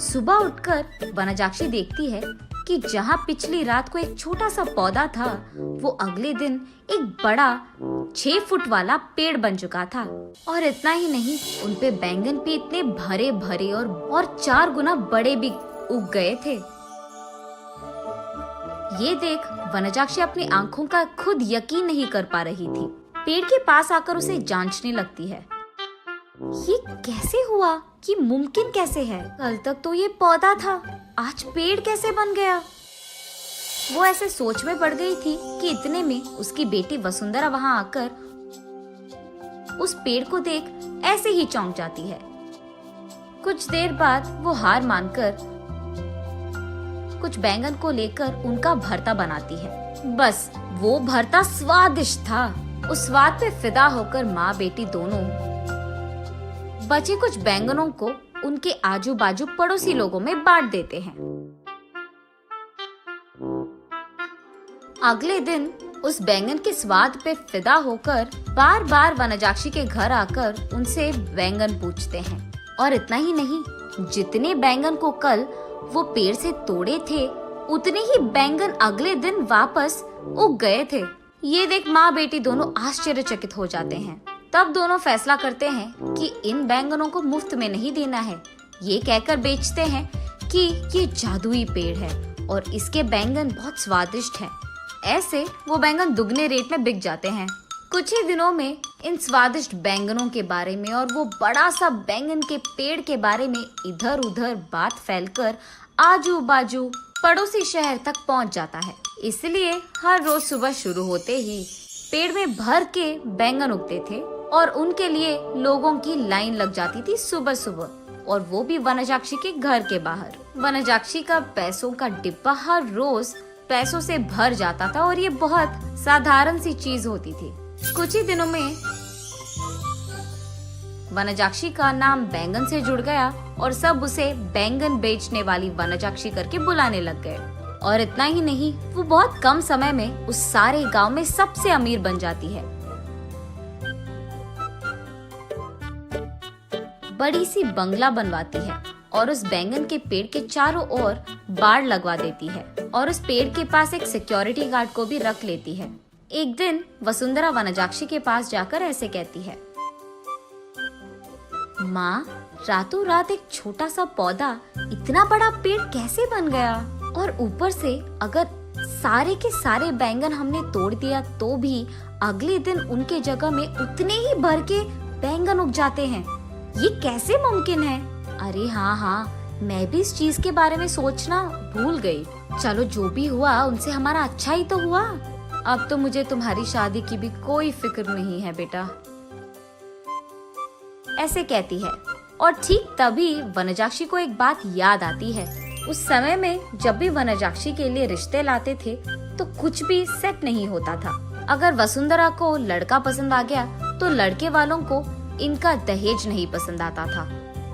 सुबह उठकर वनजाक्षी देखती है कि जहाँ पिछली रात को एक छोटा सा पौधा था, वो अगले दिन एक बड़ा 6 फुट वाला पेड़ बन चुका था। और इतना ही नहीं, उनपे बैंगन भी इतने भरे भरे और 4 गुना बड़े भी उग गए थे। ये देख वनजाक्षी अपनी आंखों का खुद यकीन नहीं कर पा रही थी। पेड़ के पास आकर उसे जांचने लगती है। ये कैसे हुआ? कि मुमकिन कैसे है? कल तक तो ये पौधा था, आज पेड़ कैसे बन गया? वो ऐसे सोच में पड़ गई थी कि इतने में उसकी बेटी वसुंधरा वहां आकर उस पेड़ को देख ऐसे ही चौंक जाती है। कुछ देर बाद वो हार मानकर कुछ बैंगन को लेकर उनका भरता बनाती है। बस वो भरता स्वादिष्ट था। उस स्वाद पे फिदा होकर माँ बेटी दोनों बचे कुछ बैंगनों को उनके आजू बाजू पड़ोसी लोगों में बांट देते हैं। अगले दिन उस बैंगन के स्वाद पे फिदा होकर बार बार वनजाक्षी के घर आकर उनसे बैंगन पूछते हैं। और इतना ही नहीं, जितने बैंगन को कल वो पेड़ से तोड़े थे, उतने ही बैंगन अगले दिन वापस उग गए थे। ये देख माँ बेटी दोनों आश्चर्यचकित हो जाते हैं। तब दोनों फैसला करते हैं कि इन बैंगनों को मुफ्त में नहीं देना है। ये कहकर बेचते हैं कि ये जादुई पेड़ है और इसके बैंगन बहुत स्वादिष्ट हैं। ऐसे वो बैंगन दुगने रेट में बिक जाते हैं। कुछ ही दिनों में इन स्वादिष्ट बैंगनों के बारे में और वो बड़ा सा बैंगन के पेड़ के बारे में इधर उधर बात फैलकर आजू बाजू पड़ोसी शहर तक पहुंच जाता है। इसलिए हर रोज सुबह शुरू होते ही पेड़ में भर के बैंगन उगते थे और उनके लिए लोगों की लाइन लग जाती थी सुबह सुबह, और वो भी वनजाक्षी के घर के बाहर। वनजाक्षी का पैसों का डिब्बा हर रोज पैसों से भर जाता था और ये बहुत साधारण सी चीज होती थी। कुछ ही दिनों में वनजाक्षी का नाम बैंगन से जुड़ गया और सब उसे बैंगन बेचने वाली वनजाक्षी करके बुलाने लग गए। और इतना ही नहीं, वो बहुत कम समय में उस सारे गांव में सबसे अमीर बन जाती है। बड़ी सी बंगला बनवाती है और उस बैंगन के पेड़ के चारों ओर बाड़ लगवा देती है और उस पेड़ के पास एक सिक्योरिटी गार्ड को भी रख लेती है। एक दिन वसुंधरा वनजाक्षी के पास जाकर ऐसे कहती है, माँ, रातों रात एक छोटा सा पौधा इतना बड़ा पेड़ कैसे बन गया? और ऊपर से अगर सारे के सारे बैंगन हमने तोड़ दिया तो भी अगले दिन उनके जगह में उतने ही भर के बैंगन उग जाते हैं। ये कैसे मुमकिन है? अरे हाँ, मैं भी इस चीज के बारे में सोचना भूल गई। चलो, जो भी हुआ उनसे हमारा अच्छा ही तो हुआ। अब तो मुझे तुम्हारी शादी की भी कोई फिक्र नहीं है बेटा, ऐसे कहती है। और ठीक तभी वनजाक्षी को एक बात याद आती है। उस समय में जब भी वनजाक्षी के लिए रिश्ते लाते थे तो कुछ भी सेट नहीं होता था। अगर वसुंधरा को लड़का पसंद आ गया तो लड़के वालों को इनका दहेज नहीं पसंद आता था,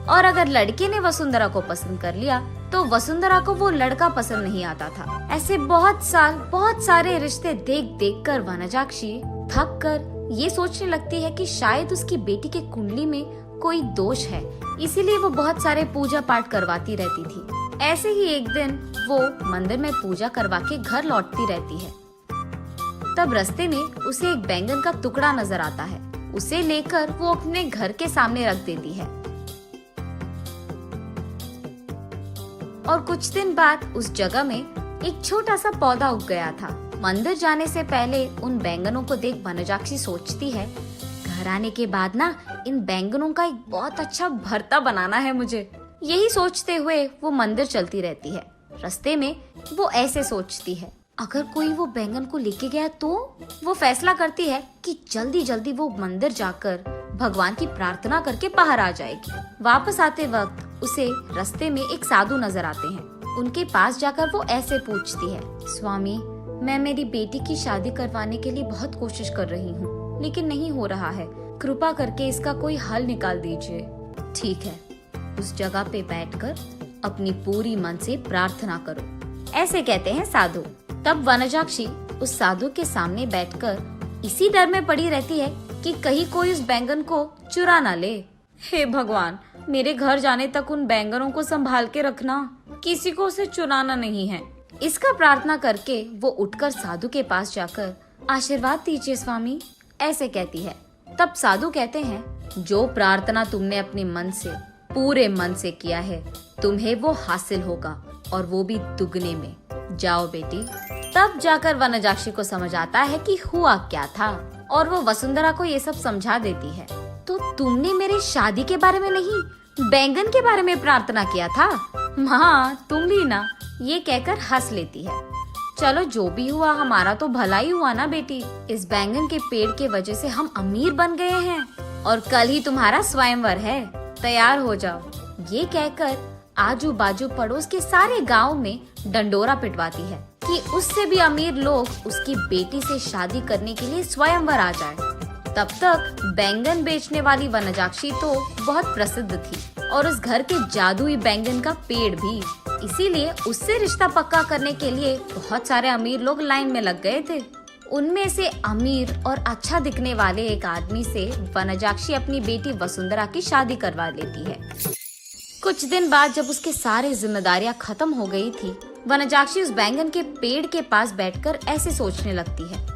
और अगर लड़के ने वसुंधरा को पसंद कर लिया तो वसुंधरा को वो लड़का पसंद नहीं आता था। ऐसे बहुत सारे रिश्ते देख देख कर वनजाक्षी थक कर ये सोचने लगती है कि शायद उसकी बेटी के कुंडली में कोई दोष है, इसीलिए वो बहुत सारे पूजा पाठ करवाती रहती थी। ऐसे ही एक दिन वो मंदिर में पूजा करवा के घर लौटती रहती है। तब रास्ते में उसे एक बैंगन का टुकड़ा नजर आता है। उसे लेकर वो अपने घर के सामने रख देती है। और कुछ दिन बाद उस जगह में एक छोटा सा पौधा उग गया था। मंदिर जाने से पहले उन बैंगनों को देख वनजाक्षी सोचती है, घर आने के बाद ना इन बैंगनों का एक बहुत अच्छा भरता बनाना है मुझे। यही सोचते हुए वो मंदिर चलती रहती है। रास्ते में वो ऐसे सोचती है, अगर कोई वो बैंगन को लेके गया तो वो फैसला करती है कि जल्दी जल्दी वो मंदिर जाकर भगवान की प्रार्थना करके बाहर आ जाएगी। वापस आते वक्त उसे रास्ते में एक साधु नजर आते हैं। उनके पास जाकर वो ऐसे पूछती है, स्वामी, मैं मेरी बेटी की शादी करवाने के लिए बहुत कोशिश कर रही हूँ, लेकिन नहीं हो रहा है। कृपा करके इसका कोई हल निकाल दीजिए। ठीक है, उस जगह पे बैठकर अपनी पूरी मन से प्रार्थना करो, ऐसे कहते हैं साधु। तब वनजाक्षी उस साधु के सामने बैठकर इसी डर में पड़ी रहती है कि कहीं कोई उस बैंगन को चुरा ना ले। हे भगवान, मेरे घर जाने तक उन बैंगनों को संभाल के रखना, किसी को उसे चुराना नहीं है। इसका प्रार्थना करके वो उठकर साधु के पास जाकर आशीर्वाद दीजिए स्वामी, ऐसे कहती है। तब साधु कहते हैं, जो प्रार्थना तुमने अपने मन से, पूरे मन से किया है, तुम्हें वो हासिल होगा, और वो भी दुगने में। जाओ बेटी। तब जाकर वनजाक्षी को समझ आता है कि हुआ क्या था, और वो वसुंधरा को ये सब समझा देती है। तो तुमने मेरे शादी के बारे में नहीं, बैंगन के बारे में प्रार्थना किया था। हाँ, तुम भी ना, ये कहकर हंस लेती है। चलो जो भी हुआ, हमारा तो भला ही हुआ ना बेटी। इस बैंगन के पेड़ के वजह से हम अमीर बन गए हैं, और कल ही तुम्हारा स्वयंवर है, तैयार हो जाओ। ये कहकर आजू बाजू पड़ोस के सारे गांव में डंडोरा पिटवाती है कि उससे भी अमीर लोग उसकी बेटी से शादी करने के लिए स्वयंवर आ जाए। तब तक बैंगन बेचने वाली वनजाक्षी तो बहुत प्रसिद्ध थी, और उस घर के जादुई बैंगन का पेड़ भी। इसीलिए उससे रिश्ता पक्का करने के लिए बहुत सारे अमीर लोग लाइन में लग गए थे। उनमें से अमीर और अच्छा दिखने वाले एक आदमी से वनजाक्षी अपनी बेटी वसुंधरा की शादी करवा लेती है। कुछ दिन बाद जब उसके सारे जिम्मेदारियां खत्म हो गई थी, वनजाक्षी उस बैंगन के पेड़ के पास बैठकर ऐसे सोचने लगती है,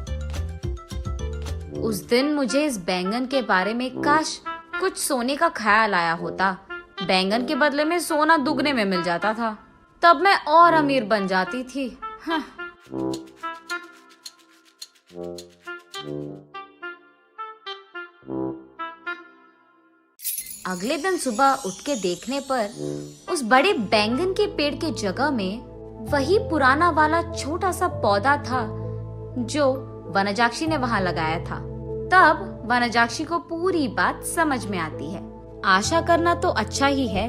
उस दिन मुझे इस बैंगन के बारे में काश कुछ सोने का ख्याल आया होता। बैंगन के बदले में सोना दुगने में मिल जाता था, तब मैं और अमीर बन जाती थी। हाँ। अगले दिन सुबह उठ के देखने पर उस बड़े बैंगन के पेड़ के जगह में वही पुराना वाला छोटा सा पौधा था जो वनजाक्षी ने वहां लगाया था। तब वनजाक्षी को पूरी बात समझ में आती है। आशा करना तो अच्छा ही है,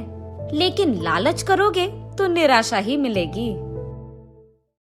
लेकिन लालच करोगे तो निराशा ही मिलेगी।